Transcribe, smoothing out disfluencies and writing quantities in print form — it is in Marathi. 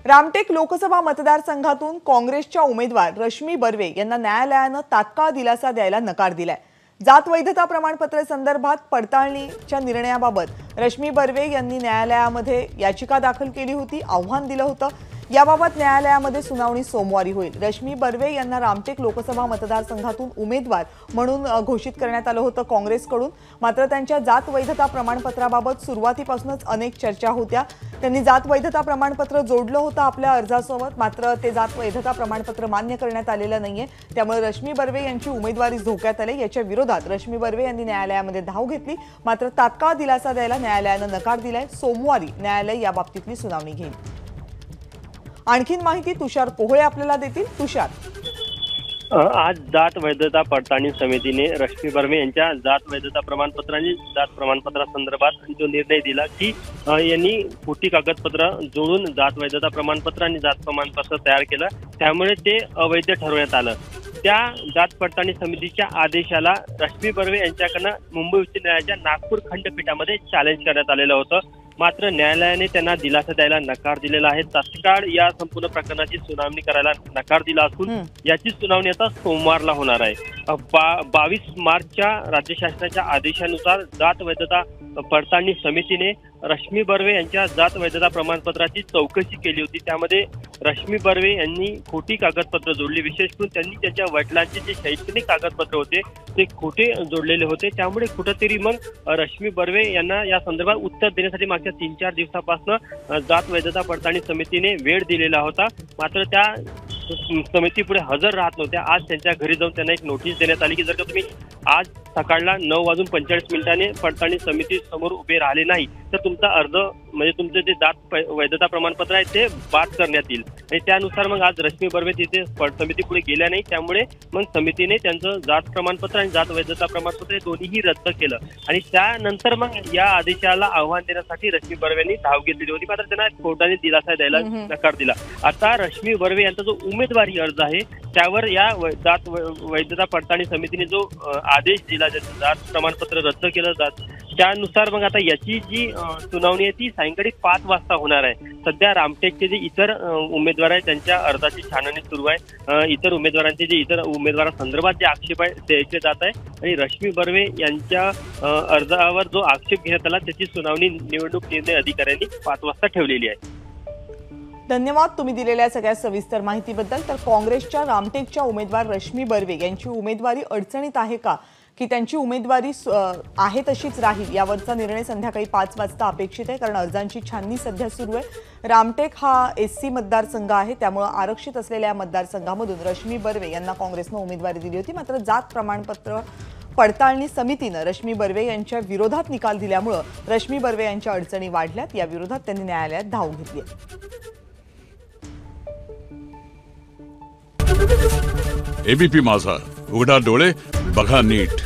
रामटेक लोकसभा मतदारसंघातून काँग्रेसच्या उमेदवार रश्मी बर्वे यांना न्यायालयाने तात्काळ दिलासा द्यायला नकार दिलाय। जात वैधता प्रमाणपत्र संदर्भात पडताळणीच्या निर्णयाबाबत रश्मी बर्वे यांनी न्यायालयामध्ये याचिका दाखल केली होती, आव्हान दिलं होतं। याबाबत न्यायालयामध्ये सुनावणी सोमवारी होईल। रश्मी बर्वे यांना रामटेक लोकसभा मतदारसंघातून उमेदवार म्हणून घोषित करण्यात आलं होतं काँग्रेसकडून। मात्र त्यांच्या जात वैधता प्रमाणपत्राबाबत सुरुवातीपासूनच अनेक चर्चा होत्या। त्यांनी जात वैधता प्रमाणपत्र जोडलं होतं आपल्या अर्जासोबत, मात्र ते जात वैधता प्रमाणपत्र मान्य करण्यात आलेलं नाहीये। त्यामुळे रश्मी बर्वे यांची उमेदवारी धोक्यात आली। याच्या विरोधात रश्मी बर्वे यांनी न्यायालयामध्ये धाव घेतली, मात्र तात्काळ दिलासा द्यायला न्यायालयाने नकार दिलाय। सोमवारी न्यायालय याबाबतीतली सुनावणी घेईल। आणखीन माहिती तुषार पोहळे आपल्याला देतील। तुषार, आज जात वैधता पडताळणी समितीने रश्मी बर्वे यांच्या जात वैधता प्रमाणपत्र आणि जात प्रमाणपत्रासंदर्भात जो निर्णय दिला की यांनी खोटी कागदपत्र जोडून जात वैधता प्रमाणपत्र आणि जात प्रमाणपत्र तयार केलं, त्यामुळे ते अवैध ठरवण्यात आलं। त्या जात पडताळणी समितीच्या आदेशाला रश्मी बर्वे यांच्याकडनं मुंबई उच्च न्यायालयाच्या नागपूर खंडपीठामध्ये चॅलेंज करण्यात आलेलं होतं। मात्र न्यायालयाने त्यांना दिलासा द्यायला नकार दिलेला आहे। तात्काळ या संपूर्ण प्रकरणाची सुनावणी करायला नकार दिला असून याची सुनावणी आता सोमवारला होणार आहे। 22 मार्चच्या राज्य शासनाच्या आदेशानुसार जात वैधता पडताळणी समितीने रश्मी बर्वे यांच्या जात वैधता प्रमाणपत्राची चौकशी केली होती। त्यामध्ये रश्मी बर्वे यांनी खोटी कागदपत्र जोडली, विशेष करून त्यांनी त्यांच्या वडिलांचे जे शैक्षणिक कागदपत्र होते ते खोटे जोडलेले होते। त्यामुळे कुठेतरी मग रश्मी बर्वे यांना या संदर्भात उत्तर देण्यासाठी मागच्या 3-4 दिवसापासून जात वैधता पडताळणी समितीने वेळ दिलेला होता। मात्र त्या समिती पुढे हजर राहत नव्हत्या। आज त्यांच्या घरी जाऊन त्यांना एक नोटीस देण्यात आली की जर का तुम्ही आज सकाळला 9:45 पडताळणी समिती समोर उभे राहिले नाही तर तुमचा अर्ज म्हणजे तुमचे जे जात वैधता प्रमाणपत्र आहे ते बाद करण्यात येईल। आणि त्यानुसार मग आज रश्मी बर्वे तिथे समिती पुढे गेल्या नाही, त्यामुळे मग समितीने त्यांचं जात प्रमाणपत्र आणि जात वैधता प्रमाणपत्र हे दोन्हीही रद्द केलं। आणि त्यानंतर मग या आदेशाला आव्हान देण्यासाठी रश्मी बर्वेंनी धाव घेतली होती, मात्र त्यांना कोर्टाने दिलासा द्यायला नकार दिला। आता रश्मी बर्वे यांचा जो उमेदवारी अर्ज आहे त्यावर या जात वैधता पडताळणी समितीने जो आदेश दिला, जात प्रमाणपत्र रद्द केलं जात, त्यानुसार मग आता याची जी सुनावणी आहे ती सायंकाळी 5 वाजता होणार आहे। सध्या रामटेकचे जे इतर उमेदवार आहेत त्यांच्या अर्जाची छाननी सुरू आहे। इतर उमेदवारांचे जे इतर उमेदवारांसंदर्भात जे आक्षेप आहे द्यायचे जात आहे आणि रश्मी बर्वे यांच्या अर्जावर जो आक्षेप घेण्यात आला त्याची सुनावणी निवडणूक निर्णय अधिकाऱ्यांनी 5 वाजता ठेवलेली आहे। धन्यवाद तुम्ही दिलेल्या सगळ्या सविस्तर माहितीबद्दल। तर काँग्रेसच्या रामटेकच्या उमेदवार रश्मी बर्वे यांची उमेदवारी अडचणीत आहे का की त्यांची उमेदवारी आहे तशीच राहील, यावरचा निर्णय संध्याकाळी 5 वाजता अपेक्षित आहे, कारण अर्जांची छाननी सध्या सुरू आहे। रामटेक हा SC मतदारसंघ आहे, त्यामुळे आरक्षित असलेल्या मतदारसंघामधून रश्मी बर्वे यांना काँग्रेसने उमेदवारी दिली होती। मात्र जात प्रमाणपत्र पडताळणी समितीने रश्मी बर्वे यांच्या विरोधात निकाल दिल्यामुळे रश्मी बर्वे यांच्या अडचणी वाढल्यात। या विरोधात त्यांनी न्यायालयात धाव घेतली आहे। ABP माझा, उघडा डोळे बघा नीट।